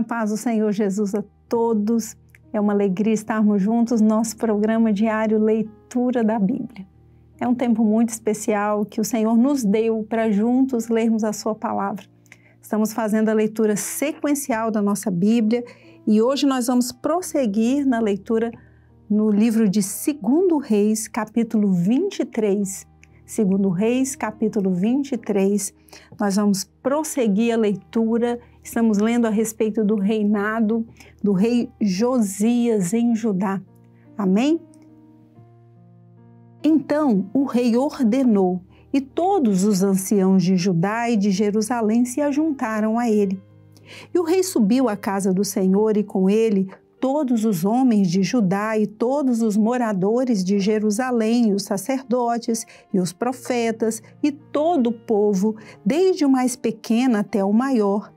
A paz do Senhor Jesus a todos. É uma alegria estarmos juntos no nosso programa diário Leitura da Bíblia. É um tempo muito especial que o Senhor nos deu para juntos lermos a sua palavra. Estamos fazendo a leitura sequencial da nossa Bíblia e hoje nós vamos prosseguir na leitura no livro de 2 Reis, capítulo 23. 2 Reis, capítulo 23. Nós vamos prosseguir a leitura. Estamos lendo a respeito do reinado do rei Josias em Judá. Amém? Então o rei ordenou, e todos os anciãos de Judá e de Jerusalém se ajuntaram a ele. E o rei subiu à casa do Senhor e com ele todos os homens de Judá e todos os moradores de Jerusalém, e os sacerdotes e os profetas e todo o povo, desde o mais pequeno até o maior,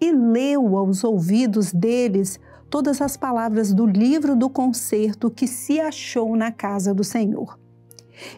e leu aos ouvidos deles todas as palavras do livro do concerto que se achou na casa do Senhor.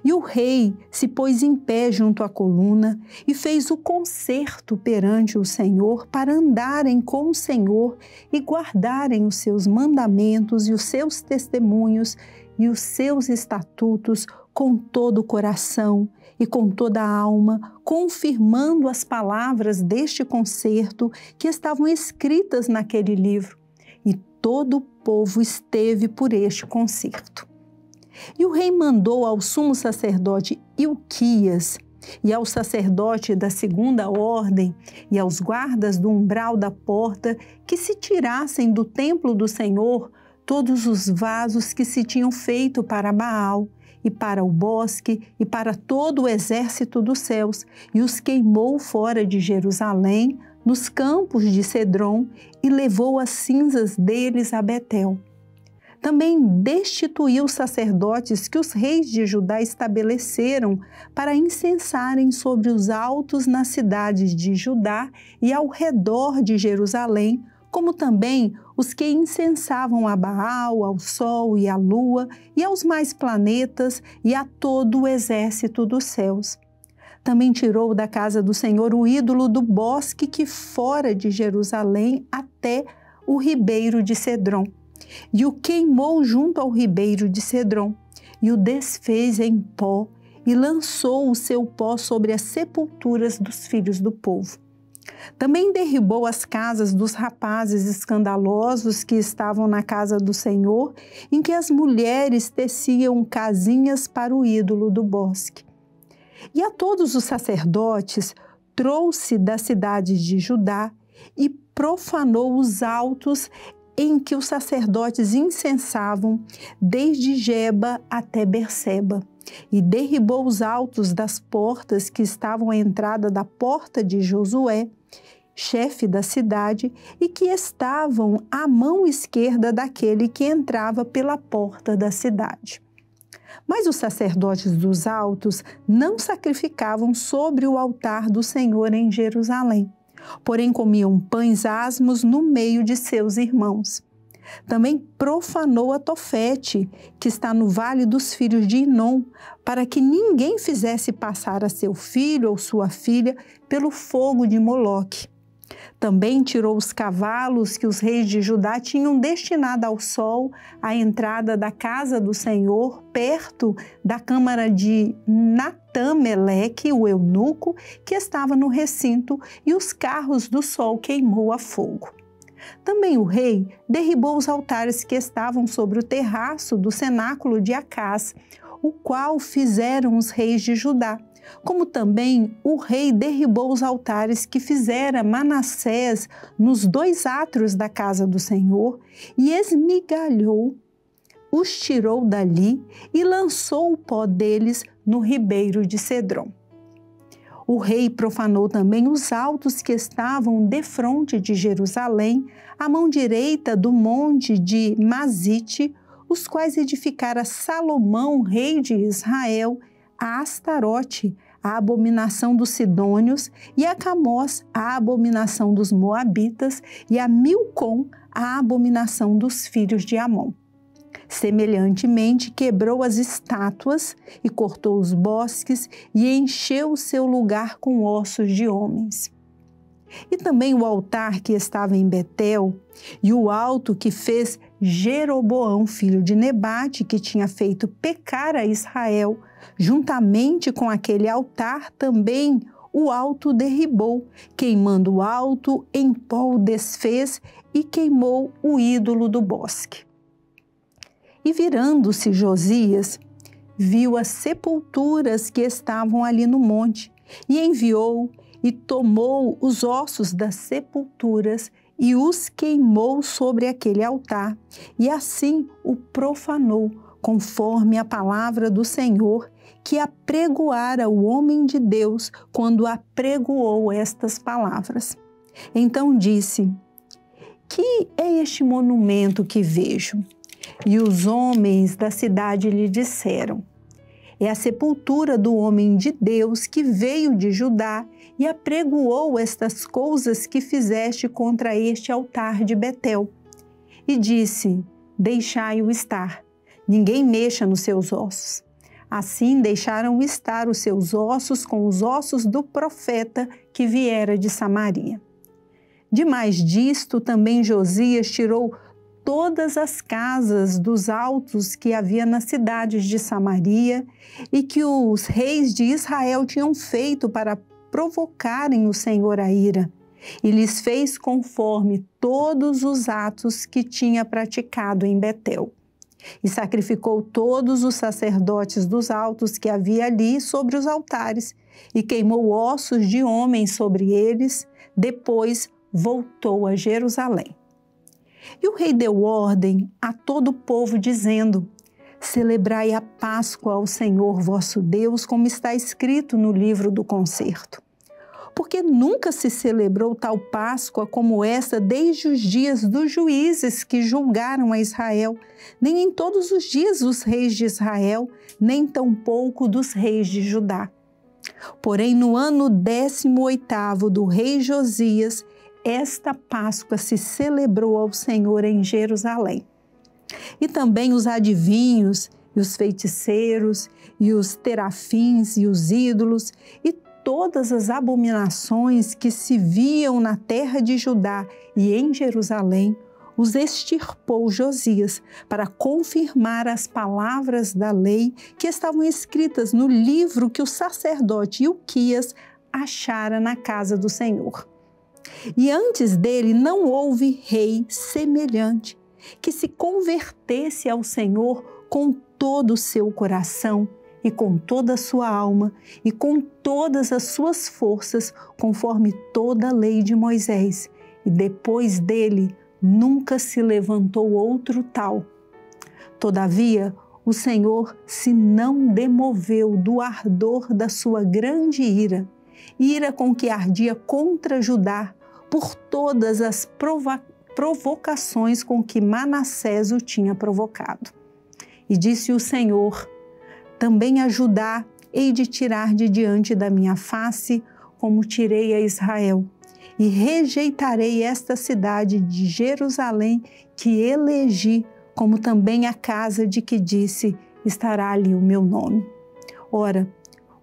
E o rei se pôs em pé junto à coluna e fez o concerto perante o Senhor para andarem com o Senhor e guardarem os seus mandamentos e os seus testemunhos e os seus estatutos com todo o coração e com toda a alma, confirmando as palavras deste concerto que estavam escritas naquele livro. E todo o povo esteve por este concerto. E o rei mandou ao sumo sacerdote Ilquias e ao sacerdote da segunda ordem e aos guardas do umbral da porta que se tirassem do templo do Senhor todos os vasos que se tinham feito para Baal e para o bosque e para todo o exército dos céus, e os queimou fora de Jerusalém, nos campos de Cedron, e levou as cinzas deles a Betel. Também destituiu os sacerdotes que os reis de Judá estabeleceram para incensarem sobre os altos nas cidades de Judá e ao redor de Jerusalém, como também os que incensavam a Baal, ao sol e à lua e aos mais planetas e a todo o exército dos céus. Também tirou da casa do Senhor o ídolo do bosque que fora de Jerusalém até o ribeiro de Cedron. E o queimou junto ao ribeiro de Cedron, e o desfez em pó, e lançou o seu pó sobre as sepulturas dos filhos do povo. Também derribou as casas dos rapazes escandalosos que estavam na casa do Senhor, em que as mulheres teciam casinhas para o ídolo do bosque. E a todos os sacerdotes trouxe das cidades de Judá e profanou os altos em que os sacerdotes incensavam, desde Geba até Berseba, e derribou os altos das portas que estavam à entrada da porta de Josué, chefe da cidade, e que estavam à mão esquerda daquele que entrava pela porta da cidade. Mas os sacerdotes dos altos não sacrificavam sobre o altar do Senhor em Jerusalém, porém comiam pães asmos no meio de seus irmãos. Também profanou a Tofete, que está no vale dos filhos de Inom, para que ninguém fizesse passar a seu filho ou sua filha pelo fogo de Moloque. Também tirou os cavalos que os reis de Judá tinham destinado ao sol à entrada da casa do Senhor, perto da câmara de Natã-Meleque, o eunuco, que estava no recinto, e os carros do sol queimou a fogo. Também o rei derribou os altares que estavam sobre o terraço do cenáculo de Acás, o qual fizeram os reis de Judá, como também o rei derribou os altares que fizera Manassés nos 2 átrios da casa do Senhor, e esmigalhou, os tirou dali e lançou o pó deles no ribeiro de Cedron. O rei profanou também os altos que estavam defronte de Jerusalém, à mão direita do monte de Mazite, os quais edificara Salomão, rei de Israel, a Astarote, a abominação dos Sidônios, e a Camós, a abominação dos Moabitas, e a Milcom, a abominação dos filhos de Amon. Semelhantemente, quebrou as estátuas e cortou os bosques e encheu o seu lugar com ossos de homens. E também o altar que estava em Betel, e o alto que fez Jeroboão, filho de Nebate, que tinha feito pecar a Israel, juntamente com aquele altar também o alto derribou, queimando o alto, em pó o desfez e queimou o ídolo do bosque. E virando-se Josias, viu as sepulturas que estavam ali no monte, e enviou e tomou os ossos das sepulturas e os queimou sobre aquele altar, e assim o profanou, conforme a palavra do Senhor, que apregoara o homem de Deus quando apregoou estas palavras. Então disse: que é este monumento que vejo? E os homens da cidade lhe disseram: é a sepultura do homem de Deus que veio de Judá e apregoou estas coisas que fizeste contra este altar de Betel. E disse: deixai-o estar, ninguém mexa nos seus ossos. Assim deixaram estar os seus ossos com os ossos do profeta que viera de Samaria. Demais disto, também Josias tirou todas as casas dos altos que havia nas cidades de Samaria e que os reis de Israel tinham feito para provocarem o Senhor a ira, e lhes fez conforme todos os atos que tinha praticado em Betel. E sacrificou todos os sacerdotes dos altos que havia ali sobre os altares, e queimou ossos de homens sobre eles, depois voltou a Jerusalém. E o rei deu ordem a todo o povo, dizendo: celebrai a Páscoa ao Senhor vosso Deus, como está escrito no livro do concerto. Porque nunca se celebrou tal Páscoa como esta desde os dias dos juízes que julgaram a Israel, nem em todos os dias dos reis de Israel, nem tampouco dos reis de Judá. Porém, no ano 18º do rei Josias, esta Páscoa se celebrou ao Senhor em Jerusalém. E também os adivinhos, e os feiticeiros, e os terafins, e os ídolos, e todas as abominações que se viam na terra de Judá e em Jerusalém, os extirpou Josias, para confirmar as palavras da lei que estavam escritas no livro que o sacerdote Ilquias achara na casa do Senhor. E antes dele não houve rei semelhante, que se convertesse ao Senhor com todo o seu coração e com toda a sua alma e com todas as suas forças, conforme toda a lei de Moisés. E depois dele nunca se levantou outro tal. Todavia, o Senhor se não demoveu do ardor da sua grande ira, ira com que ardia contra Judá, por todas as provocações com que Manassés o tinha provocado. E disse o Senhor: também a Judá hei de tirar de diante da minha face, como tirei a Israel, e rejeitarei esta cidade de Jerusalém que elegi, como também a casa de que disse: estará ali o meu nome. Ora,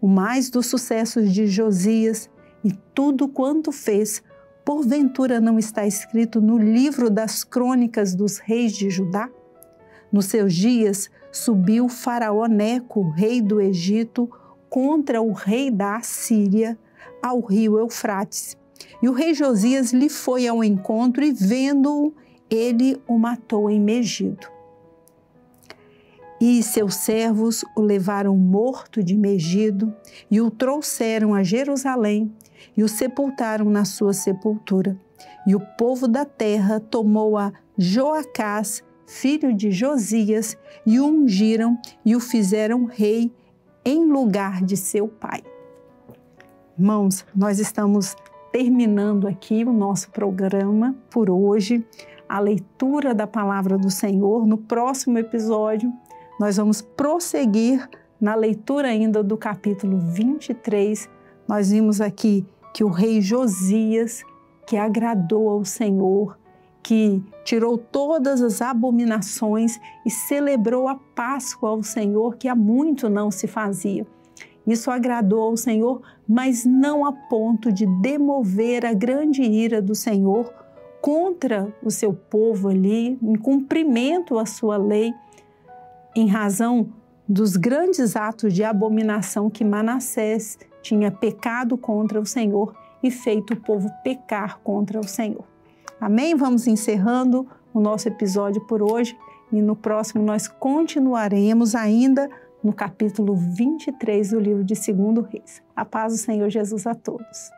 o mais dos sucessos de Josias e tudo quanto fez, porventura não está escrito no livro das crônicas dos reis de Judá? Nos seus dias subiu Faraó Neco, rei do Egito, contra o rei da Assíria, ao rio Eufrates. E o rei Josias lhe foi ao encontro e, vendo-o, ele o matou em Megido. E seus servos o levaram morto de Megido e o trouxeram a Jerusalém e o sepultaram na sua sepultura. E o povo da terra tomou a Joacás, filho de Josias, e o ungiram e o fizeram rei em lugar de seu pai. Irmãos, nós estamos terminando aqui o nosso programa por hoje, a leitura da palavra do Senhor. No próximo episódio, nós vamos prosseguir na leitura ainda do capítulo 23. Nós vimos aqui que o rei Josias, que agradou ao Senhor, que tirou todas as abominações e celebrou a Páscoa ao Senhor, que há muito não se fazia. Isso agradou ao Senhor, mas não a ponto de demover a grande ira do Senhor contra o seu povo ali, em cumprimento à sua lei, em razão dos grandes atos de abominação que Manassés tinha pecado contra o Senhor e feito o povo pecar contra o Senhor. Amém? Vamos encerrando o nosso episódio por hoje e no próximo nós continuaremos ainda no capítulo 23 do livro de 2 Reis. A paz do Senhor Jesus a todos.